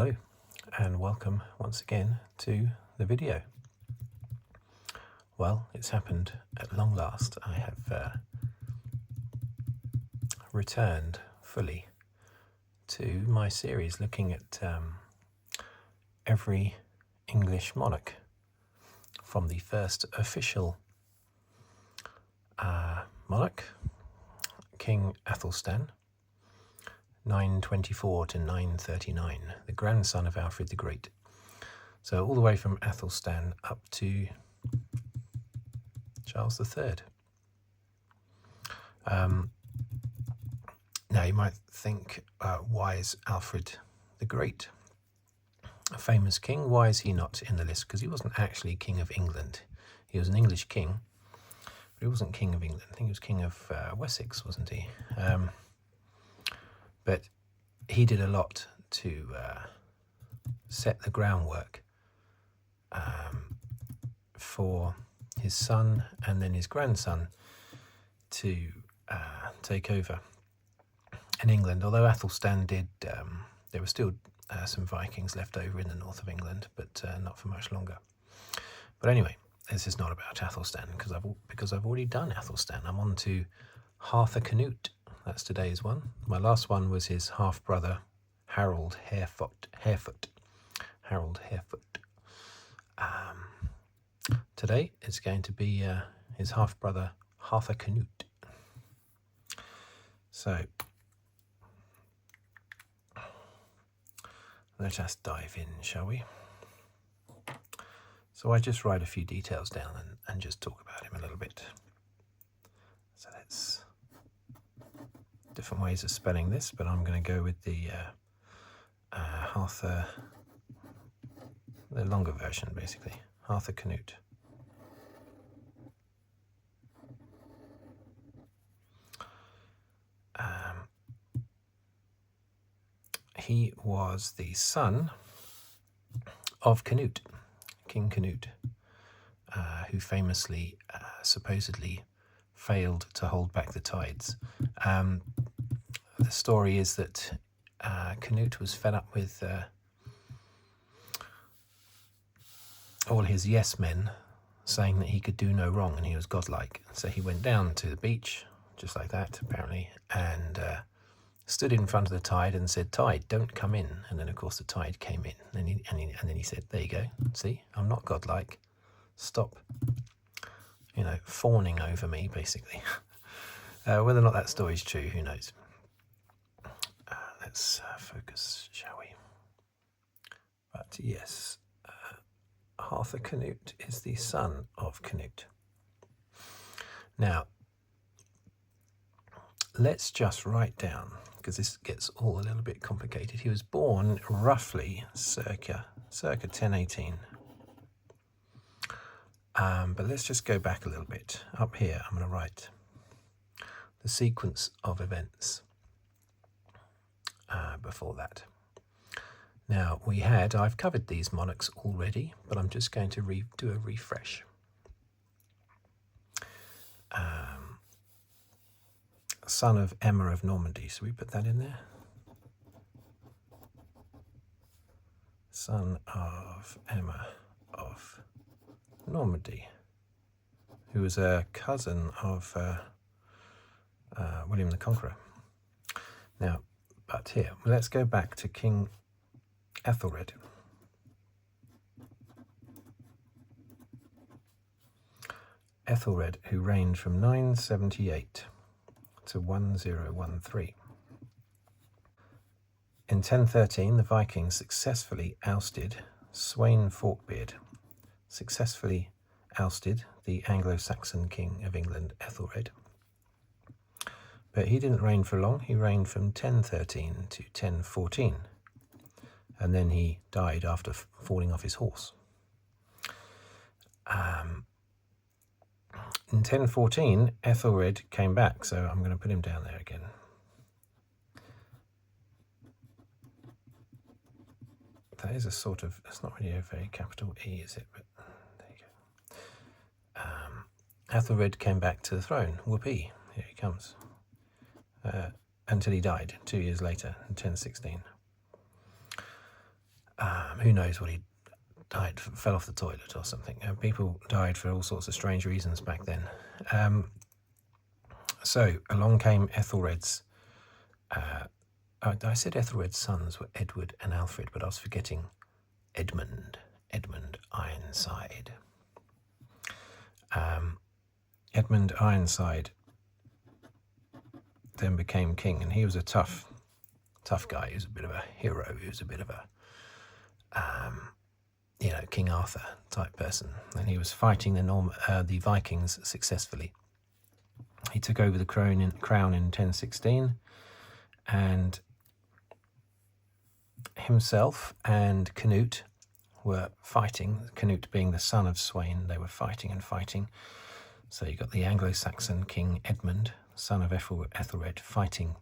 Hello and welcome once again to the video. Well, it's happened at long last. I have returned fully to my series looking at every English monarch from the first official monarch, King Athelstan, 924 to 939, the grandson of Alfred the Great. So all the way from Athelstan up to Charles III. Now you might think, why is Alfred the Great a famous king? Why is he not in the list? Because he wasn't actually king of England. He was an English king, but he wasn't king of England. I think he was king of Wessex, wasn't he? But he did a lot to set the groundwork for his son and then his grandson to take over in England. Although Athelstan did, there were still some Vikings left over in the north of England, but not for much longer. But anyway, this is not about Athelstan because I've already done Athelstan. I'm on to Harthacanute. That's today's one. My last one was his half-brother, Harold Harefoot. Harold Harefoot. Today it's going to be his half-brother, Harthacanute. So let us dive in, shall we? So I just write a few details down and just talk about him a little bit. So that's different ways of spelling this, but I'm going to go with the the longer version, basically. Harthacanute. He was the son of Canute, King Canute, who famously, supposedly, failed to hold back the tides. The story is that Canute was fed up with all his yes men saying that he could do no wrong and he was godlike. So he went down to the beach, just like that, apparently, and stood in front of the tide and said, "Tide, don't come in." And then, of course, the tide came in, and then he said, "There you go. See, I'm not godlike. Stop, fawning over me, basically." Whether or not that story is true, who knows? Let's focus, shall we? But yes, Harthacanute is the son of Canute. Now, let's just write down, because this gets all a little bit complicated. He was born roughly circa 1018. But let's just go back a little bit. Up here, I'm going to write the sequence of events before that. Now, I've covered these monarchs already, but I'm just going to do a refresh. Son of Emma of Normandy. So we put that in there. Son of Emma of Normandy, who was a cousin of William the Conqueror. Now, but here, let's go back to King Ethelred. Ethelred, who reigned from 978 to 1013. In 1013, the Vikings successfully ousted Sweyn Forkbeard, successfully ousted the Anglo-Saxon king of England, Ethelred. But he didn't reign for long. He reigned from 1013 to 1014. And then he died after falling off his horse. In 1014, Ethelred came back, so I'm going to put him down there again. That is a sort of, it's not really a very capital E, is it? But there you go. Ethelred came back to the throne. Whoopee, here he comes. Until he died 2 years later, in 1016. who knows what he died, fell off the toilet or something. People died for all sorts of strange reasons back then. So along came Ethelred's, I said Ethelred's sons were Edward and Alfred, but I was forgetting Edmund Ironside. Edmund Ironside then became king, and he was a tough guy. He was a bit of a hero. He was a bit of a, King Arthur type person, and he was fighting the Vikings successfully. He took over the crown in 1016, and himself and Canute were fighting. Canute being the son of Sweyn, they were fighting and fighting. So you got the Anglo-Saxon King Edmund, son of Ethelred, fighting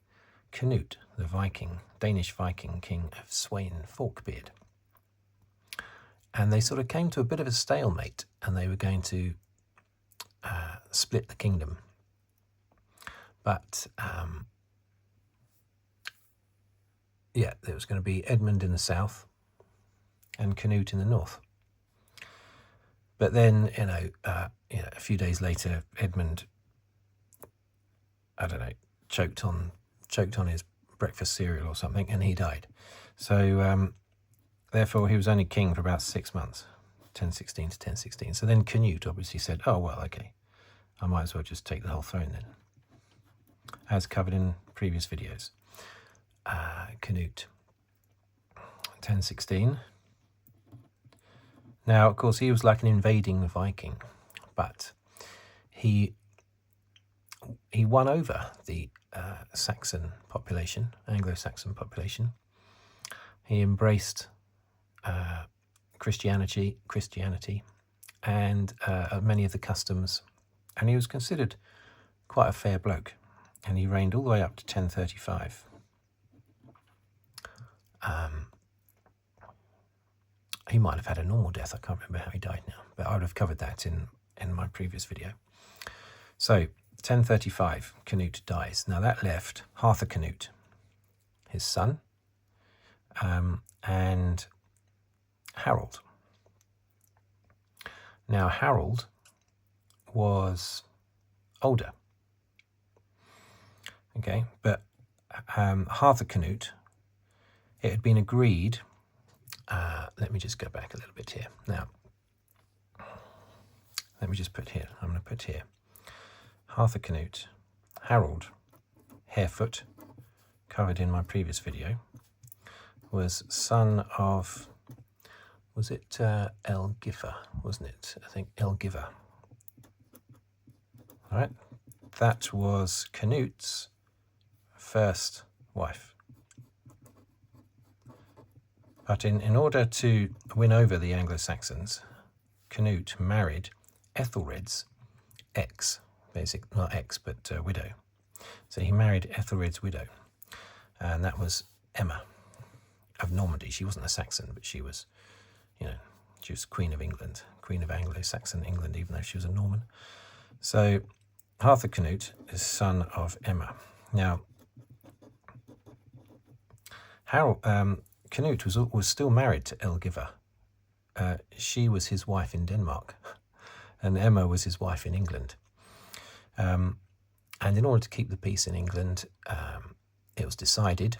Canute, the Danish Viking king of Sweyn Forkbeard. And they sort of came to a bit of a stalemate, and they were going to split the kingdom. But there was going to be Edmund in the south and Canute in the north. But then, a few days later, Edmund, choked on his breakfast cereal or something, and he died. So therefore, he was only king for about 6 months, 1016 to 1016. So then Canute obviously said, "Oh well, okay, I might as well just take the whole throne then," as covered in previous videos. Canute, 1016. Now, of course, he was like an invading Viking, but he won over the Saxon population, Anglo-Saxon population. He embraced Christianity, and many of the customs, and he was considered quite a fair bloke, and he reigned all the way up to 1035. He might have had a normal death. I can't remember how he died now, but I would have covered that in my previous video. So 1035, Canute dies. Now that left Harthacanute, his son, and Harold. Now Harold was older, okay, but Harthacanute, it had been agreed. Let me just go back a little bit here. Now, let me just put here. I'm going to put here. Harthacanute, Harold, Harefoot, covered in my previous video, was son of, was it Elgifer, wasn't it? I think Elgiver. All right, that was Canute's first wife. But in order to win over the Anglo-Saxons, Canute married Ethelred's widow. So he married Ethelred's widow, and that was Emma of Normandy. She wasn't a Saxon, but she was, she was Queen of England, Queen of Anglo-Saxon England, even though she was a Norman. So Harthacanute is son of Emma. Now, Canute was still married to Elgiver. She was his wife in Denmark, and Emma was his wife in England. And in order to keep the peace in England, it was decided,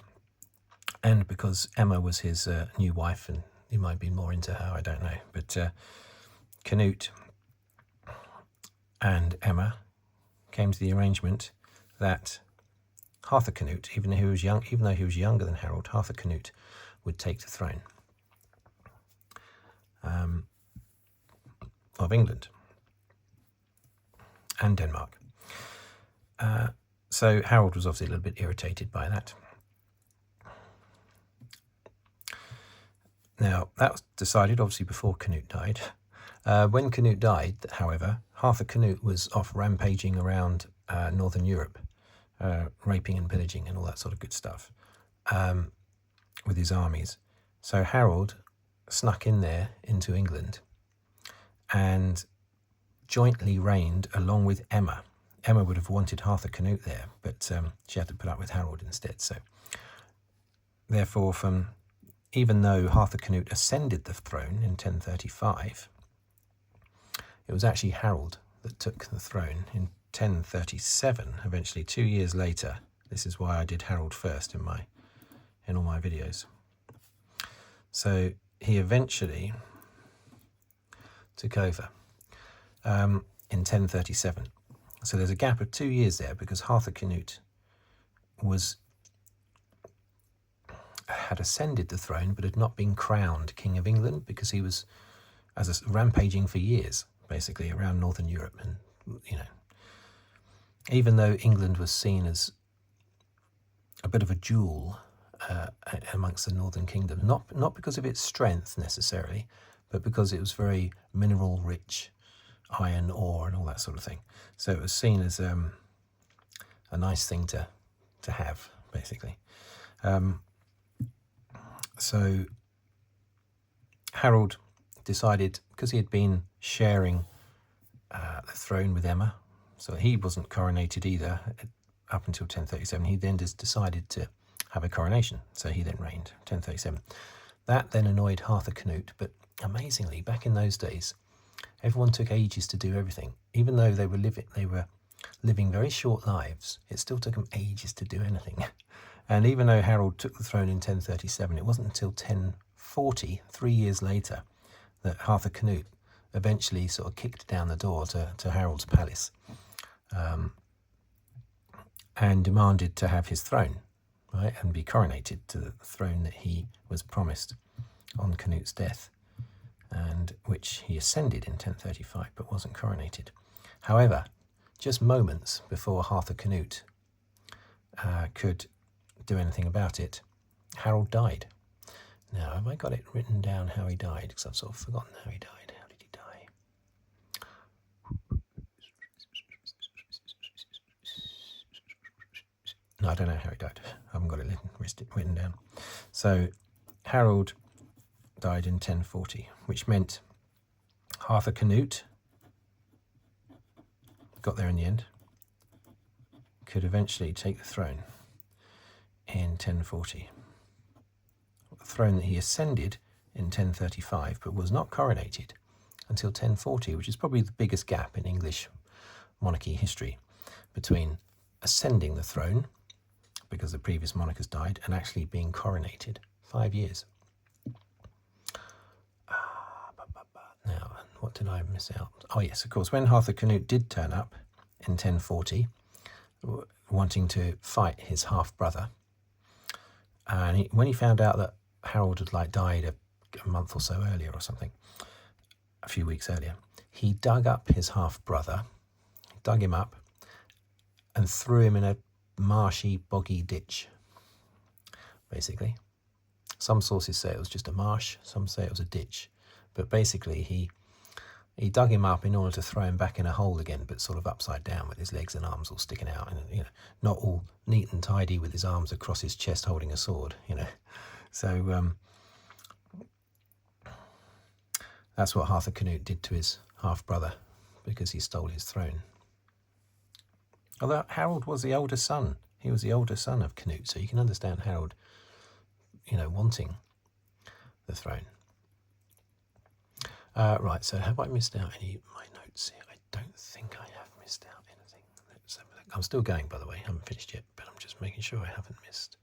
and because Emma was his new wife, and he might be more into her, I don't know, but Canute and Emma came to the arrangement that Harthacanute, even though he was younger than Harold, Harthacanute would take the throne of England and Denmark. So Harold was obviously a little bit irritated by that. Now, that was decided obviously before Canute died. When Canute died, however, Harthacanute was off rampaging around Northern Europe, raping and pillaging and all that sort of good stuff, with his armies. So Harold snuck in there into England and jointly reigned along with Emma. Emma would have wanted Harthacanute there, but she had to put up with Harold instead. So therefore, from even though Harthacanute ascended the throne in 1035, it was actually Harold that took the throne in 1037, eventually 2 years later. This is why I did Harold first in all my videos. So he eventually took over in 1037. So there's a gap of 2 years there because Harthacanute had ascended the throne but had not been crowned King of England because he was rampaging for years, basically, around Northern Europe. And, even though England was seen as a bit of a jewel amongst the Northern Kingdom, not because of its strength necessarily, but because it was very mineral rich, iron ore and all that sort of thing. So it was seen as a nice thing to have, basically. So Harold decided, because he had been sharing the throne with Emma, so he wasn't coronated either up until 1037. He then just decided to have a coronation, so he then reigned 1037. That then annoyed Harthacanute, but amazingly, back in those days, everyone took ages to do everything. Even though they were living very short lives, it still took them ages to do anything. And even though Harold took the throne in 1037, it wasn't until 1040, 3 years later, that Harthacanute eventually sort of kicked down the door to Harold's palace and demanded to have his throne, right, and be coronated to the throne that he was promised on Canute's death, and which he ascended in 1035 but wasn't coronated. However, just moments before Harthacanute could do anything about it, Harold died. Now, have I got it written down how he died? Because I've sort of forgotten how he died. How did he die? No, I don't know how he died. I haven't got it written down. So Harold died in 1040, which meant Harthacanute got there in the end, could eventually take the throne in 1040. A throne that he ascended in 1035 but was not coronated until 1040, which is probably the biggest gap in English monarchy history between ascending the throne because the previous monarch has died and actually being coronated. 5 years. Now, what did I miss out? Oh yes, of course, when Harthacanute did turn up in 1040, wanting to fight his half-brother, and when he found out that Harold had died a month or so earlier or something, a few weeks earlier, he dug up his half-brother, dug him up, and threw him in a marshy, boggy ditch, basically. Some sources say it was just a marsh, some say it was a ditch. But basically, he dug him up in order to throw him back in a hole again, but sort of upside down with his legs and arms all sticking out, and not all neat and tidy with his arms across his chest holding a sword, So that's what Harthacanute did to his half-brother because he stole his throne. Although Harold was the older son. He was the older son of Canute, so you can understand Harold, wanting the throne. Right, so have I missed out any of my notes here? I don't think I have missed out anything. Let's have a look. I'm still going, by the way. I haven't finished yet, but I'm just making sure I haven't missed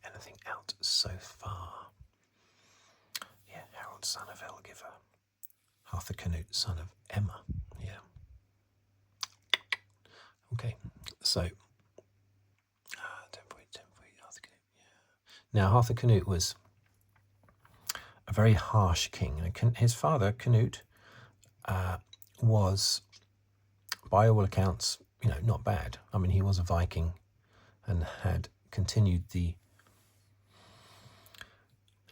anything out so far. Yeah, Harold, son of Elgiver. Harthacanute, son of Emma. Yeah. Okay, so 1040, Harthacanute. Yeah. Now, Harthacanute was a very harsh king. His father, Canute, was, by all accounts, not bad. I mean, he was a Viking and had continued the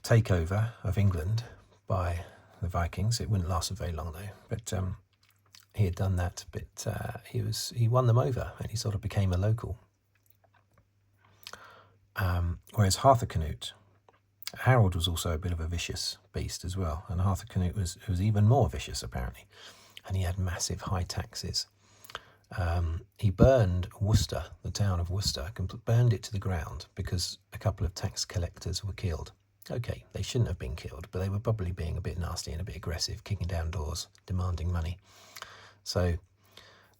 takeover of England by the Vikings. It wouldn't last for very long, though. But he had done that. But he won them over, and he sort of became a local. Whereas Harthacanute, Harold was also a bit of a vicious beast as well, and Harthacanute was even more vicious apparently, and he had massive high taxes. He burned Worcester, the town of Worcester, burned it to the ground because a couple of tax collectors were killed. Okay, they shouldn't have been killed, but they were probably being a bit nasty and a bit aggressive, kicking down doors, demanding money. So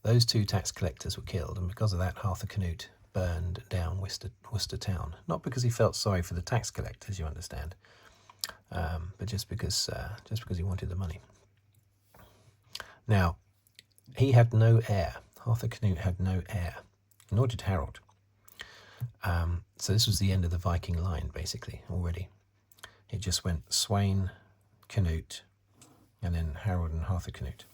those 2 tax collectors were killed, and because of that, Harthacanute burned down Worcester town. Not because he felt sorry for the tax collectors, you understand, but just because he wanted the money. Now, he had no heir. Harthacanute had no heir, nor did Harold. So this was the end of the Viking line, basically, already. It just went Sweyn, Canute, and then Harold and Harthacanute.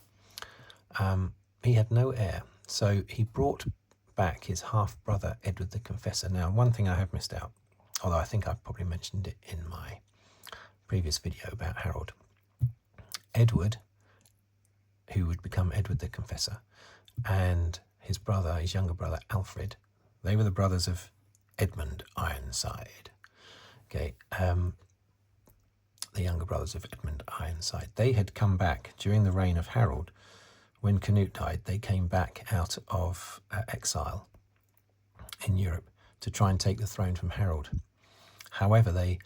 He had no heir, so he brought back his half-brother, Edward the Confessor. Now, one thing I have missed out, although I think I've probably mentioned it in my previous video about Harold. Edward, who would become Edward the Confessor, and his brother, his younger brother, Alfred, they were the brothers of Edmund Ironside. Okay, the younger brothers of Edmund Ironside. They had come back during the reign of Harold. When Canute died, they came back out of exile in Europe to try and take the throne from Harold. However, they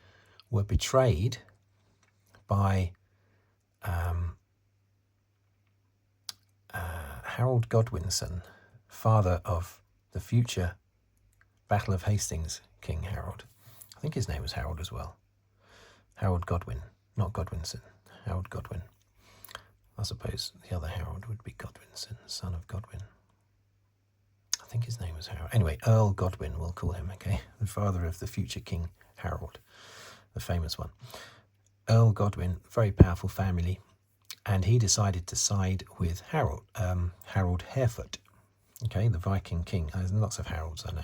were betrayed by Harold Godwinson, father of the future Battle of Hastings King Harold. I think his name was Harold as well. Harold Godwin, not Godwinson. Harold Godwin. I suppose the other Harold would be Godwinson, son of Godwin. I think his name was Harold. Anyway, Earl Godwin, we'll call him, okay? The father of the future King Harold, the famous one. Earl Godwin, very powerful family, and he decided to side with Harold, Harold Harefoot, okay, the Viking king. There's lots of Harolds, I know.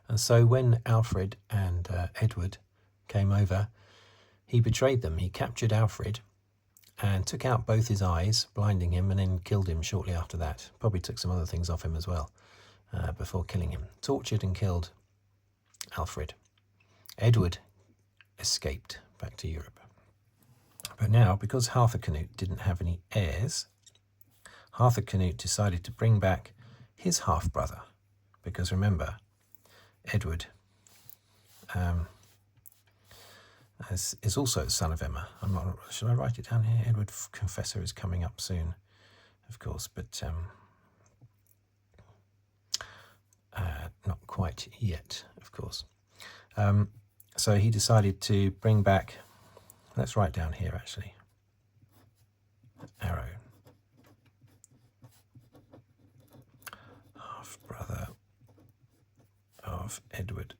And so when Alfred and Edward came over, he betrayed them. He captured Alfred and took out both his eyes, blinding him, and then killed him shortly after that. Probably took some other things off him as well before killing him. Tortured and killed Alfred. Edward escaped back to Europe. But now, because Harthacanute didn't have any heirs, Harthacanute decided to bring back his half-brother. Because remember, Edward is also the son of Emma. Should I write it down here? Edward Confessor is coming up soon, of course, but not quite yet, of course. So he decided to bring back, let's write down here actually, Arrow, half-brother of Edward.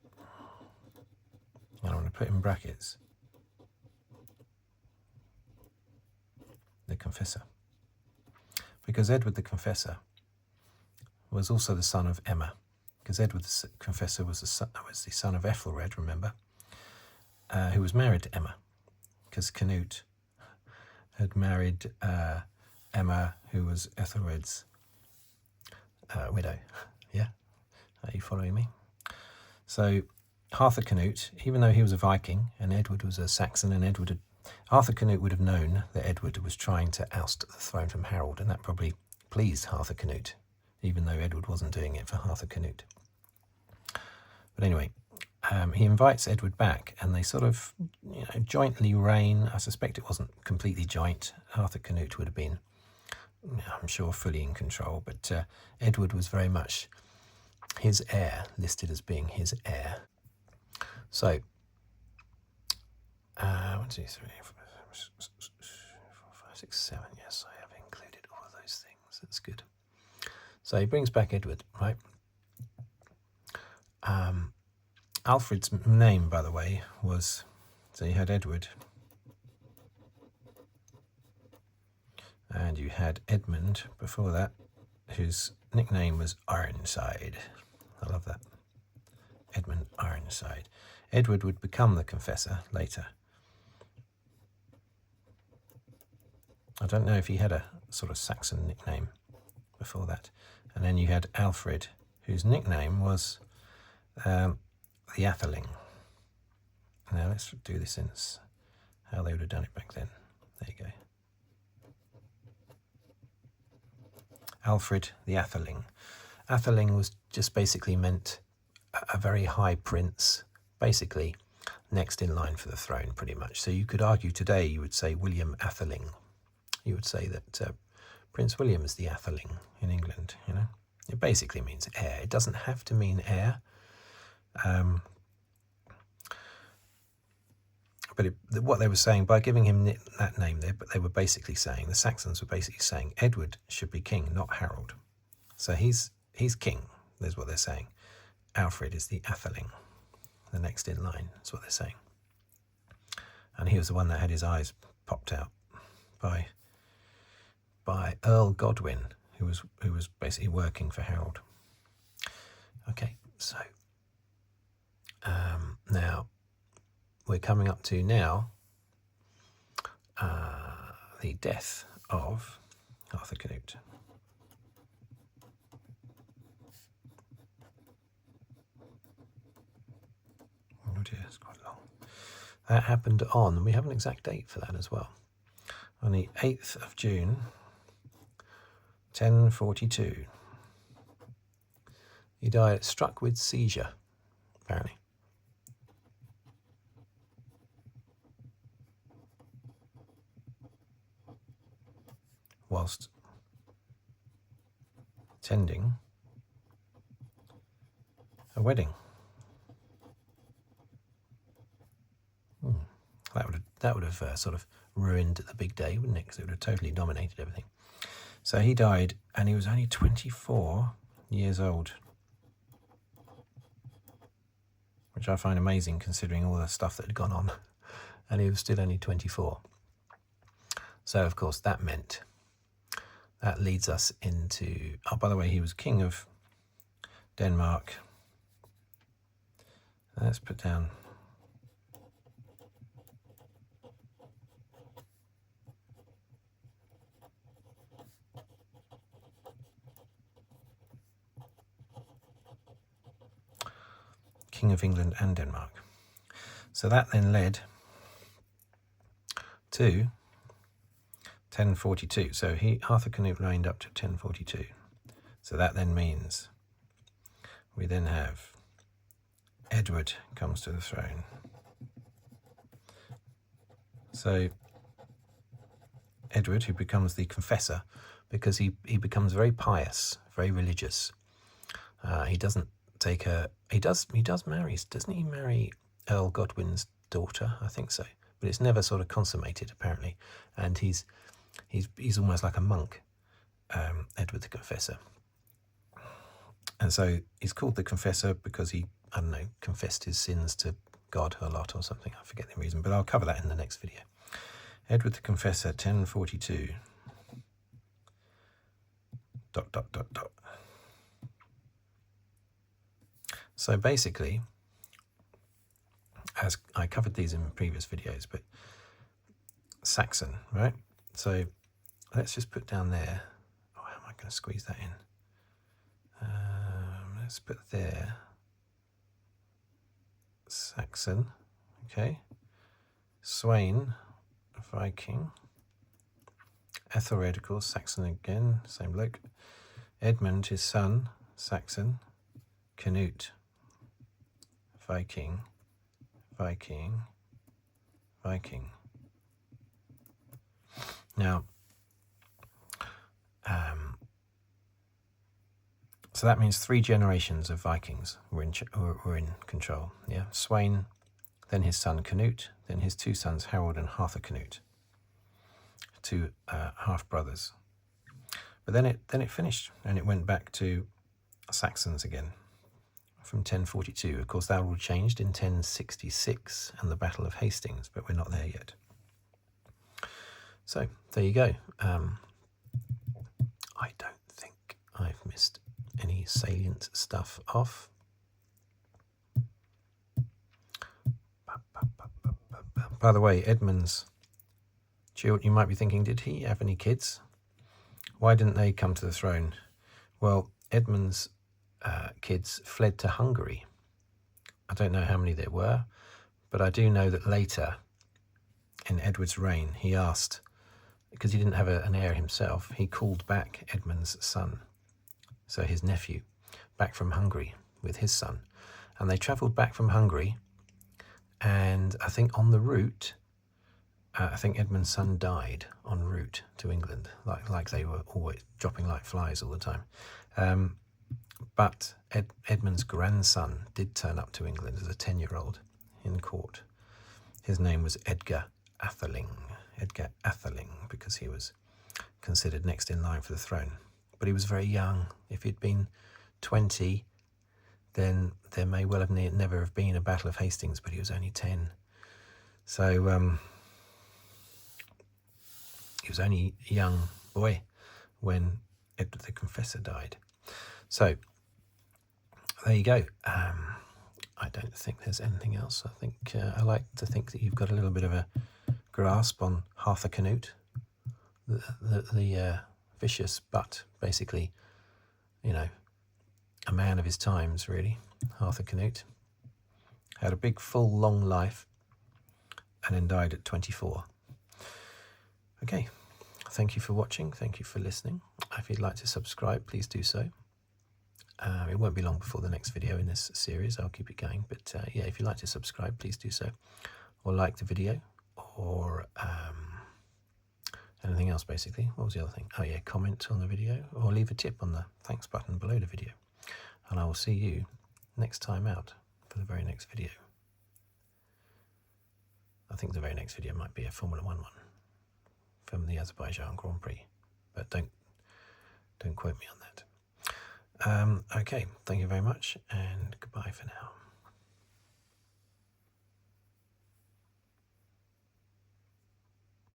And I'm going to put in brackets, the Confessor. Because Edward the Confessor was also the son of Emma. Because Edward the Confessor was the son of Ethelred, remember, who was married to Emma. Because Canute had married Emma, who was Ethelred's widow. Yeah? Are you following me? So Harthacanute, even though he was a Viking and Edward was a Saxon, and Harthacanute would have known that Edward was trying to oust the throne from Harold, and that probably pleased Harthacanute, even though Edward wasn't doing it for Harthacanute. But anyway, he invites Edward back, and they sort of, jointly reign. I suspect it wasn't completely joint. Harthacanute would have been, I'm sure, fully in control, but Edward was very much his heir, listed as being his heir. So, 1, 2, 3, 4, 5, 6, 7. Yes, I have included all of those things. That's good. So he brings back Edward, right? Alfred's name, by the way, was, so you had Edward, and you had Edmund before that, whose nickname was Ironside. I love that. Edmund Ironside. Edward would become the Confessor later. I don't know if he had a sort of Saxon nickname before that. And then you had Alfred, whose nickname was the Atheling. Now let's do this in how they would have done it back then. There you go. Alfred the Atheling. Atheling was just basically meant a very high prince, basically next in line for the throne, pretty much. So you could argue today, you would say William Atheling. You would say that Prince William is the Atheling in England, you know. It basically means heir. It doesn't have to mean heir. But what they were saying, by giving him that name there, but they were basically saying, the Saxons were basically saying, Edward should be king, not Harold. So he's king, is what they're saying. Alfred is the Atheling, the next in line, that's what they're saying. And he was the one that had his eyes popped out by Earl Godwin, who was basically working for Harold. Okay, so now we're coming up to now the death of Harthacanute. Oh dear, it's quite long. That happened on, and we have an exact date for that as well, on the 8th of June, 1042. He died struck with seizure, apparently. Whilst attending a wedding. That would have sort of ruined the big day, wouldn't it? Because it would have totally dominated everything. So he died, and he was only 24 years old, which I find amazing considering all the stuff that had gone on, and he was still only 24. So, of course, that leads us into... Oh, by the way, he was king of Denmark. Let's put down... King of England and Denmark. So that then led to 1042. So Harthacanute reigned up to 1042. So that then means we then have Edward comes to the throne. So Edward, who becomes the Confessor, because he becomes very pious, very religious. He doesn't take a... He does marry, doesn't he marry Earl Godwin's daughter? I think so. But it's never sort of consummated, apparently. And he's almost like a monk, Edward the Confessor. And so he's called the Confessor because he, I don't know, confessed his sins to God a lot or something. I forget the reason, but I'll cover that in the next video. Edward the Confessor, 1042. ... So basically, as I covered these in previous videos, but Saxon, right? So let's just put down there. Oh, how am I going to squeeze that in? Let's put there. Saxon, okay. Swain, Viking. Ethelred, of course, Saxon again, same bloke. Edmund, his son, Saxon. Canute, Viking, Viking, Viking. Now, so that means 3 generations of Vikings were in control. Yeah, Swain, then his son Canute, then his 2 sons Harold and Harthacanute, 2 half brothers. But then it finished, and it went back to Saxons again. From 1042. Of course, that all changed in 1066 and the Battle of Hastings, but we're not there yet. So, there you go. I don't think I've missed any salient stuff off. By the way, Edmund's children, you might be thinking, did he have any kids? Why didn't they come to the throne? Well, Edmund's kids fled to Hungary. I don't know how many there were, but I do know that later in Edward's reign, he asked, because he didn't have an heir himself, he called back Edmund's son, so his nephew, back from Hungary with his son. And they travelled back from Hungary, And I think on the route, I think Edmund's son died en route to England, like they were always dropping like flies all the time. But Edmund's grandson did turn up to England as a 10-year-old in court. His name was Edgar Atheling, because he was considered next in line for the throne. But he was very young. If he'd been 20, then there may well have never have been a Battle of Hastings, but he was only 10. So he was only a young boy when Edward the Confessor died. So there you go. I don't think there's anything else. I think I like to think that you've got a little bit of a grasp on Harthacanute, the vicious but basically, a man of his times, really. Harthacanute had a big, full, long life and then died at 24. Okay, thank you for watching. Thank you for listening. If you'd like to subscribe, please do so. It won't be long before the next video in this series. I'll keep it going. But yeah, if you'd like to subscribe, please do so. Or like the video. Or anything else, basically. What was the other thing? Oh yeah, comment on the video. Or leave a tip on the thanks button below the video. And I will see you next time out for the very next video. I think the very next video might be a Formula 1 one from the Azerbaijan Grand Prix. But don't quote me on that. Okay, thank you very much, and goodbye for now.